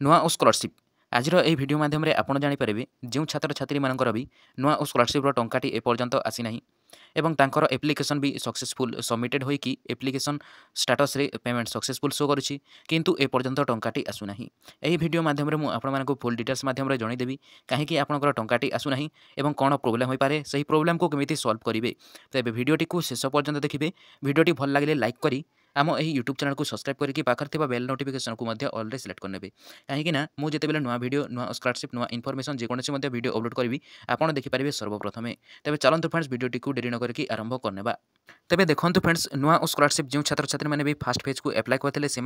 नुआ ओ स्कॉलरशिप आज यह वीडियो माध्यम आपण जानीपारे जो छात्र छात्री मानकर भी नुआ ओ स्कॉलरशिप टंकाटी एपर्यंत आसीना एवं तांकर एप्लिकेशन भी सक्सेसफुल सबमिटेड होइकी एप्लिकेशन स्टेटस रे पेमेंट सक्सेसफुल शो करुछि किंतु एपर्यंत टंकाटी आसुना यही वीडियो माध्यम रे मु आपण मानक फुल डिटेल्स माध्यम रे जणैदेबी कहीं आपंकर टंकाटी आसुना एवं कौन प्रोब्लेम हो पारे सही प्रोब्लेम को केमिति सॉल्व करेंगे तेज वीडियोटी को शेष पर्यंत देखिए वीडियोटी भल लगे लाइक करी आम यही यूट्यूब चैनल को सब्सक्राइब करके पाखर बेल नोटिफिकेशन को ऑल रे सिलेक्ट करने कहीं मुझे जिते नुआ वीडियो नुआ स्कॉलरशिप नुआ इनफॉरमेशन जेकोसी वीडियो अपलोड करी आपड़ देखिपारे सर्वप्रथम तेज चलते फ्रेंड्स वीडियोटी को डेरी न करके आरंभ करने तेज देखो फ्रेंड्स नुआ स्कॉलरशिप जो छात्र छात्री मैंने भी फास्ट फेज को एप्लाई करते से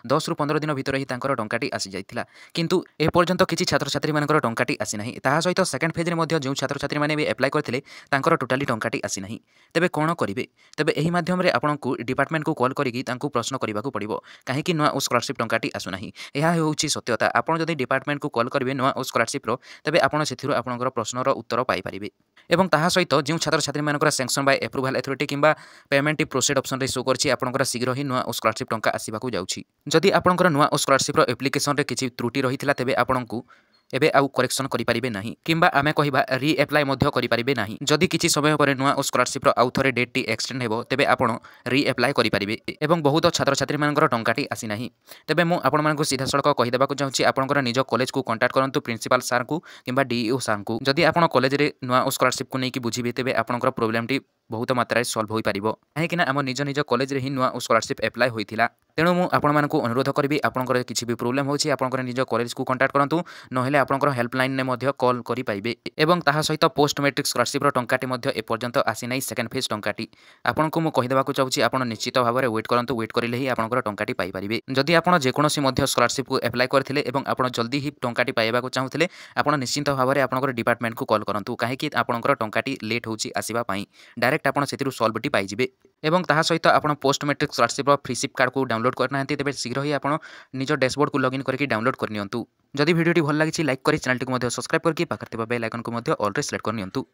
10 ରୁ 15 दिन भितर ही टंकाटी आसी जाइथिला किंतु एपर्यंत किसी छात्र छात्री मानकर टंकाटी आसी नाही ताहा सहित सेकंड फेज रे जो छात्र छात्री मैंने भी एप्लाई करते टोटाली टंकाटी आसी नाही तेबे कौन करेंगे तेबे एही माध्यम रे आपनको डिपार्टमेंट को कॉल करके प्रश्न करने को पड़ो कहीं नुआ स्कॉलरशिप टंकाटी आसुना यह होची सत्यता आपड़ जदि डिपार्टमेंट को कॉल करेंगे नुआ स्कॉलरशिप तेबे आपड़ से आपंकर प्रश्नर उत्तर पाइपारे एवं ताहा सहित जो छात्र छात्री मानकर सैंक्शन बाय एप्रूवल अथॉरिटी किंबा पेमेंट प्रोसीड ऑप्शन रे शो करछि आपनकर शीघ्र ही नुआ स्कॉलरशिप टंका आसीबाकू जाउछि जदि आपनकर नुआ स्कॉलरशिप रो एप्लिकेशन रे किछि त्रुटि रहिथिला तेबे आपनकू एबे आउ करेक्शन करि परिबे नाही किंबा आमे कहिबा री एप्लाई मध्य करि परिबे नाही जदि किछि समय परे नुआ स्कॉलरशिप रो आउ थरे डेट टी एक्सटेंड हेबो तेबे आपण री एप्लाई करि परिबे एवं बहुत छात्र छात्री मानकर टंकाटी आसी नाही तेबे मु आपण मानकू सीधा सड़क कहि देबाकू चाहूछि आपनकर निज कॉलेज को कांटेक्ट करंतु प्रिंसिपल सर को किंबा डीईओ सर को जदि आपण कॉलेज रे नुआ स्कॉलरशिप को नेकी बुझिबे तेबे आपनकर प्रॉब्लम टी बहुत मात्रा सॉल्व हो पारिबो कहीं आम निज निज कॉलेज रे ही नुआ स्कॉलरशिप एप्लाई होइथिला तेणु मु आपण मानकू अनुरोध करबी आपनकर किछि भी प्रॉब्लम होछि आपनकर निज कॉलेज को कांटेक्ट करंतु नहेले आपनकर हेल्पलाइन ने मध्य कॉल करि पाइबे एवं ताहा सहित पोस्ट मैट्रिक स्कॉलरशिप रो टंकाटी मध्य ए पर्यंत आसी नै सेकंड फेज टंकाटी आपनको मु कहि देबाकू चाहूछि आपण निश्चित भाव में वेट करंतु वेट करिले ही आपनकर टंकाटी पाइ परिबे जदि आपण जेकोसी मध्य स्कॉलरशिप को एप्लाई करथिले एवं आपण जल्दी ही टंकाटी पाइबाकू चाहुथिले आपण निश्चित भाव में आपनकर डिपार्टमेंट को कॉल करंतु काहेकि आपनकर टंकाटी लेट होछि आसीबा पई डायरेक्ट आपण सेतिरु सॉल्व टी पाइजिबे एवं ताहा सहित आपण post matric scholarship freeship card को डाउनलोड करना तेबे शीघ्र ही आपण निज डैशबोर्ड को लॉगिन करके डाउनलोड करनियंतु जदि वीडियोटी भल लागिछि लाइक करी चैनल टी को सब्सक्राइब करके पाखर बेल आइकन को ऑल रे सिलेक्ट करनियंतु।